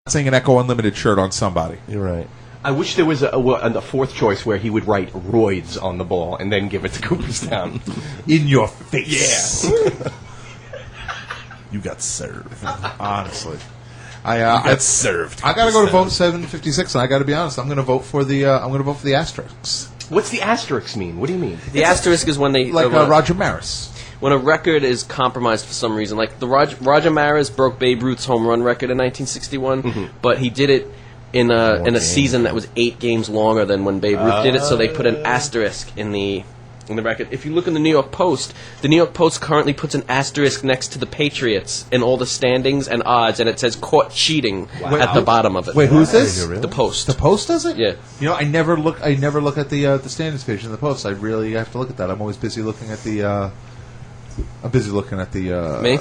seeing an Echo Unlimited shirt on somebody. You're right. I wish there was a fourth choice where he would write roids on the ball and then give it to Cooperstown. In your face. Yeah. You got served. Honestly. I got served. I got to go to vote 756, and I got to be honest. I'm going to vote for the asterisks. What's the asterisk mean? What do you mean? The asterisk is when they Roger Maris. when a record is compromised for some reason. Like the Roger Maris broke Babe Ruth's home run record in 1961, but he did it in a season that was 8 games longer than when Babe Ruth did it. So they put an asterisk in the record. If you look in the New York Post currently puts an asterisk next to the Patriots in all the standings and odds, and it says "caught cheating" at the bottom of it. Wait, who's this? The Post. The Post does it? Yeah. You know, I never look at the standings page in the Post. I really have to look at that. I'm always busy looking at the. Me?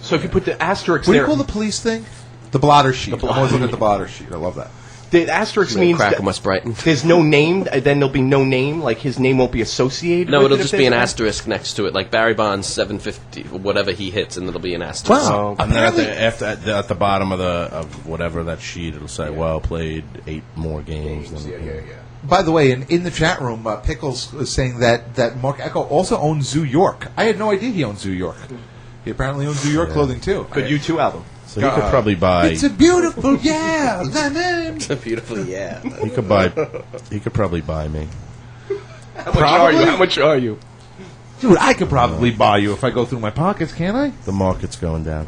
So if you put the asterisk What do there... you call the police thing? The blotter sheet. The blotter I'm always looking at sheet. the blotter sheet. I love that. The asterisk means Cracker that must brighten. there's no name, then there'll be no name, like his name won't be associated No, with it'll it if just there's be an a- asterisk next to it, like Barry Bonds 750, whatever he hits, and it'll be an asterisk. Wow. And then at the bottom of whatever that sheet, it'll say, "Well played 8 more games." Yeah. By the way, in the chat room, Pickles was saying that Mark Echo also owns Zoo York. I had no idea he owned Zoo York. He apparently owns Zoo York clothing too. Good U2 album. So he could probably buy. It's a beautiful lemon. Beautiful, yeah. He could buy. He could probably buy me. How much are you? Dude, I could probably buy you if I go through my pockets, can't I? The market's going down.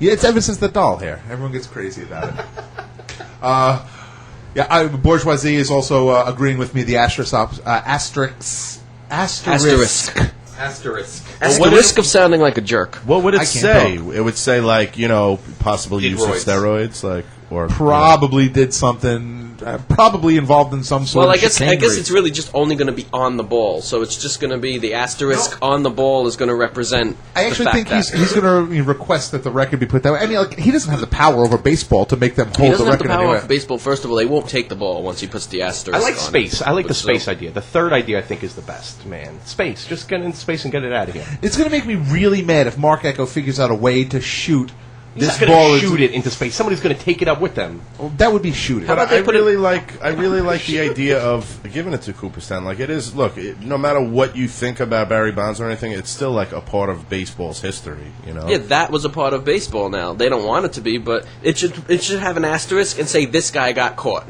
Yeah, it's ever since the doll hair. Everyone gets crazy about it. Bourgeoisie is also agreeing with me. The asterisk. At the risk of sounding like a jerk. What would I it can't say? talk. It would say like possible Did use of roids. steroids, like or Probably did something. Probably involved in some sort Well, of I guess chicanery. it's really just only going to be on the ball. So it's just going to be the asterisk on the ball is going to represent. I actually the think fact he's going to request that the record be put that way. I mean, like, he doesn't have the power over baseball to make them He hold doesn't the have the record power anyway. off baseball. First of all, they won't take the ball once he puts the asterisk. I like on space. it. I like the But space still. idea. The third idea, I think, is the best, man. Space. Just get into space and get it out of here. It's going to make me really mad if Mark Echo figures out a way to shoot He's this not ball. going to shoot it into space. Somebody's going to take it up with them. That would be shooting. But about they I put really like the idea of giving it to Cooperstown. Like it is. Look, no matter what you think about Barry Bonds or anything, it's still like a part of baseball's history. You know. Yeah, that was a part of baseball. Now they don't want it to be, but it should have an asterisk and say this guy got caught.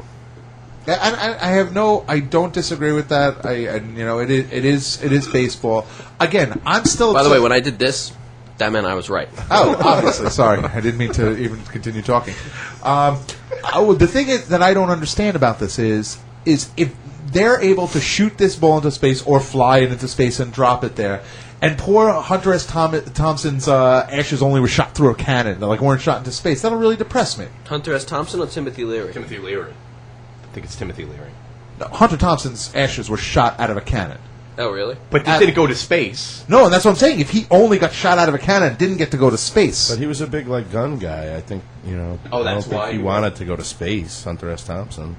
I don't disagree with that. It is baseball. Again, I'm still. By the way, when I did this, that meant I was right. Oh, obviously. Sorry. I didn't mean to even continue talking. The thing is that I don't understand about this is if they're able to shoot this ball into space or fly it into space and drop it there, and poor Hunter S. Thompson's ashes only were shot through a cannon, like weren't shot into space, that'll really depress me. Hunter S. Thompson or Timothy Leary? Timothy Leary. I think it's Timothy Leary. No, Hunter Thompson's ashes were shot out of a cannon. Oh, really? But this didn't go to space. No, and that's what I'm saying. If he only got shot out of a cannon and didn't get to go to space. But he was a big gun guy. I think Oh, I that's don't think why he he wanted to go to space. Hunter S. Thompson.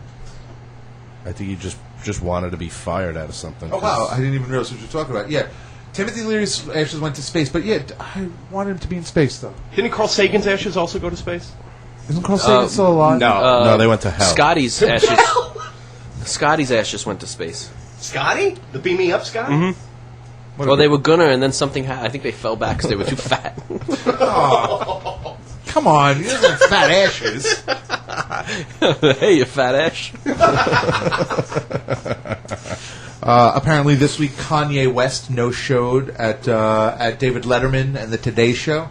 I think he just wanted to be fired out of something. Oh, wow. I didn't even realize what you're talking about. Yeah. Timothy Leary's ashes went to space, but yeah, I wanted him to be in space, though. Didn't Carl Sagan's ashes also go to space? Isn't Carl Sagan still alive? No, they went to hell. Scotty's ashes. Scotty's ashes went to space. Scotty? The Beam Me Up Scotty? Mm-hmm. Well, they were gonna, and then something happened. I think they fell back because they were too fat. Come on, you have fat ashes. Hey, you fat ash. Apparently, this week Kanye West no-showed at David Letterman and the Today Show.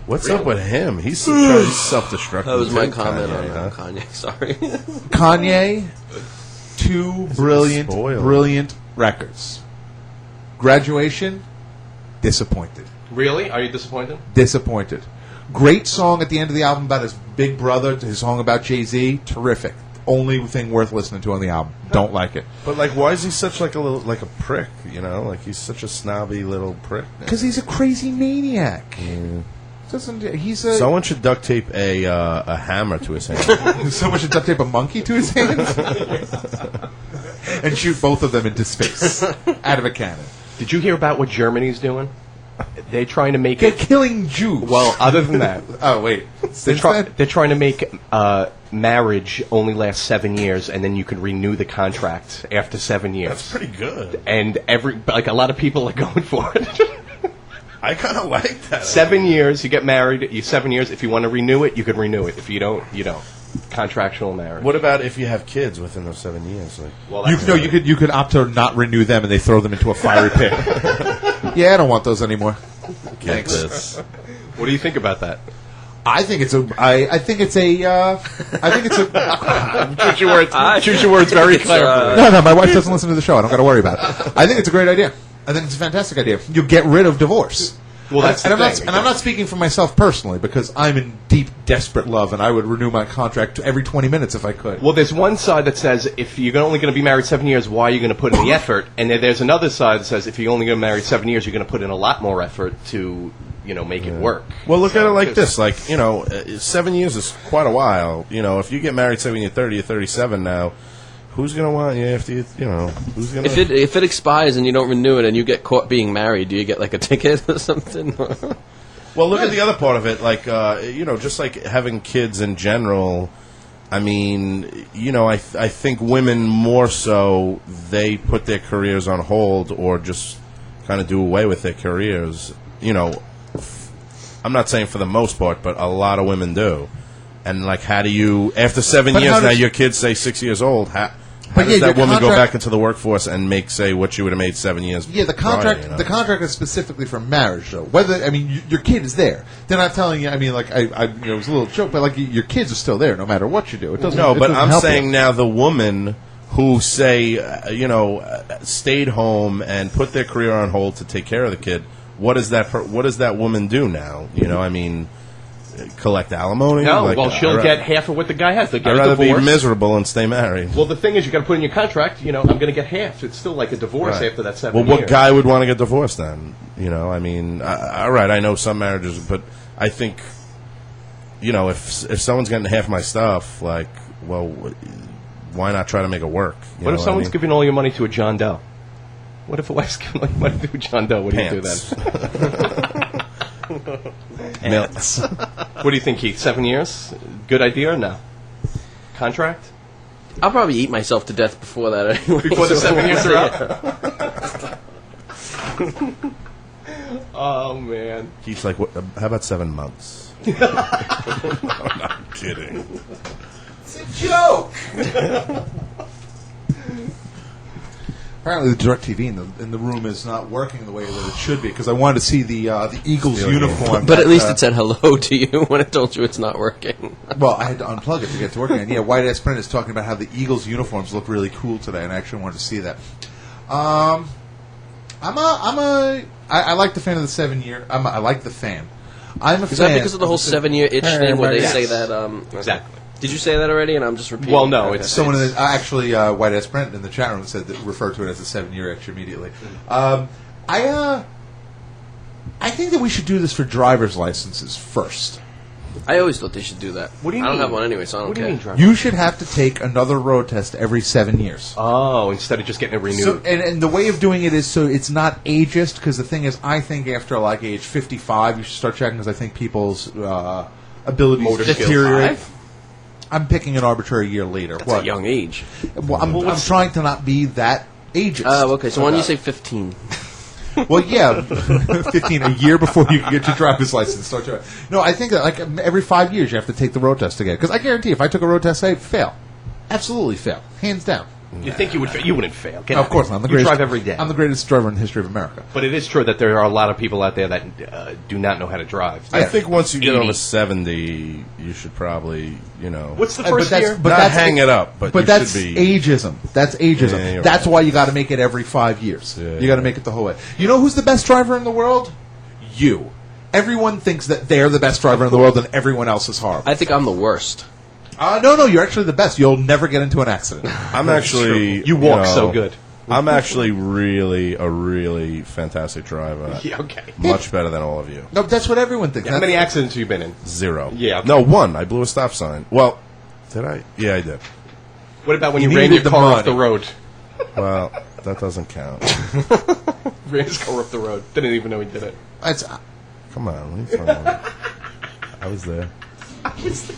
What's up with him? He's self-destructive. That was my too, comment Kanye, on huh? Kanye. Sorry. Kanye, two brilliant records. Graduation, disappointed. Really? Are you disappointed? Disappointed. Great song at the end of the album about his big brother, his song about Jay-Z, terrific. Only thing worth listening to on the album. Don't like it. But why is he such like a prick? Like he's such a snobby little prick. Because he's a crazy maniac. Yeah. Someone should duct tape a hammer to his hand. Someone should duct tape a monkey to his hands and shoot both of them into space out of a cannon. Did you hear about what Germany's doing? They're trying to make They're it... killing Jews. Well, other than that... Oh, wait. Since then, They're trying to make marriage only last 7 years, and then you can renew the contract after 7 years. That's pretty good. And a lot of people are going for it. I kind of like that. 7 years, you get married. 7 years. If you want to renew it, you can renew it. If you don't, you don't. Contractual marriage. What about if you have kids within those 7 years? Like, Well, you could opt to not renew them, and they throw them into a fiery pit. Yeah, I don't want those anymore. get this. What do you think about that? I think it's a. I think it's a. I think it's a. Choose your words. Choose your words very carefully. No, my wife doesn't listen to the show. I don't got to worry about it. I think it's a great idea. I think it's a fantastic idea. You get rid of divorce. Well, that's and the I'm thing. not. And I'm not speaking for myself personally because I'm in deep, desperate love, and I would renew my contract every 20 minutes if I could. Well, there's one side that says if you're only going to be married 7 years, why are you going to put in the effort? And then there's another side that says if you're only going to be married 7 years, you're going to put in a lot more effort to, make it work. Well, look at it like this. 7 years is quite a while. If you get married 7, you're 30, you're 37 now. Who's going to want you after who's going to... If it expires and you don't renew it and you get caught being married, do you get like a ticket or something? Well, look at the other part of it. Just like having kids in general, I mean, I think women more so, they put their careers on hold or just kind of do away with their careers. I'm not saying for the most part, but a lot of women do. And, how do you, after 7 years now, your kid's, say, 6 years old, how does that woman go back into the workforce and make, say, what she would have made 7 years? Yeah, the contract. Prior, The contract is specifically for marriage, though. Your kid is there. They're not telling you. I mean, it was a little joke, but your kids are still there no matter what you do. It doesn't. No, it but doesn't I'm help saying you. now the woman who say, stayed home and put their career on hold to take care of the kid. What does that woman do now? Collect alimony? No, she'll get half of what the guy has. They'll get I'd a rather divorce. be miserable and stay married. Well, the thing is, you got to put in your contract. I'm going to get half. It's still like a divorce Right. after that 7 Well, years. what guy would want to get divorced then? All right, I know some marriages, but I think, if someone's getting half my stuff, why not try to make it work? What if someone's giving all your money to a John Doe? What if a wife's giving all your money to a John Doe? What do you do then? Pants. What do you think, Keith? 7 years? Good idea or no? Contract? I'll probably eat myself to death before that anyway. Before the 7 years are up? Oh, man. Keith's like, how about 7 months? I'm not kidding. It's a joke. Apparently, the DirecTV in the room is not working the way that it should be because I wanted to see the Eagles uniform. But at least it said hello to you when it told you it's not working. Well, I had to unplug it to get to working. And White Ass Print is talking about how the Eagles uniforms look really cool today, and I actually wanted to see that. I like the fan of the 7 year. I like the fan. I'm a fan. Is that because of the whole 7-year itch thing where they Yes. say that? Exactly. Did you say that already? And I'm just repeating. Well, no, Okay. it's Someone actually, White Ass Brent in the chat room said that referred to it as a 7-year itch immediately. I think that we should do this for driver's licenses first. I always thought they should do that. What do you I don't mean? have one anyway, so I don't What do care. you mean, driver? You should have to take another road test every 7 years. Oh, instead of just getting it renewed. So, and the way of doing it is so it's not ageist, because the thing is, I think after age 55, you should start checking, because I think people's abilities Motor skills. deteriorate. I'm picking an arbitrary year later. That's a young age. Well, I'm trying to not be that ageist. Oh, okay. So why don't you say 15? Well, yeah, 15, a year before you can get your driver's license. Start your, no, I think that every 5 years you have to take the road test again. Because I guarantee if I took a road test, I'd fail. Absolutely fail. Hands down. You think you would? You wouldn't fail. Get No, out of course not. I'm the You greatest, drive every day. I'm the greatest driver in the history of America. But it is true that there are a lot of people out there that do not know how to drive. I think once you get 80. over 70, you should probably, What's the But first that's- year? but not that's- hang it up, but you that's should be. ageism. That's ageism. Yeah, you're that's right. why you got to make it every 5 years. Yeah, you got to yeah. make it the whole way. You know who's the best driver in the world? You. Everyone thinks that they're the best driver in the world and everyone else is horrible. I think I'm the worst. No, you're actually the best. You'll never get into an accident. I'm actually. You walk know, so good. I'm actually a really fantastic driver. Yeah, okay. Much better than all of you. No, that's what everyone thinks. How many accidents have you been in? 0. Yeah, okay. No, 1. I blew a stop sign. Well, did I? Yeah, I did. What about when You you ran needed your the car money. off the road? Well, that doesn't count. Ran his car off the road. Didn't even know he did it. That's, Come on. What are you talking about? I was there. I was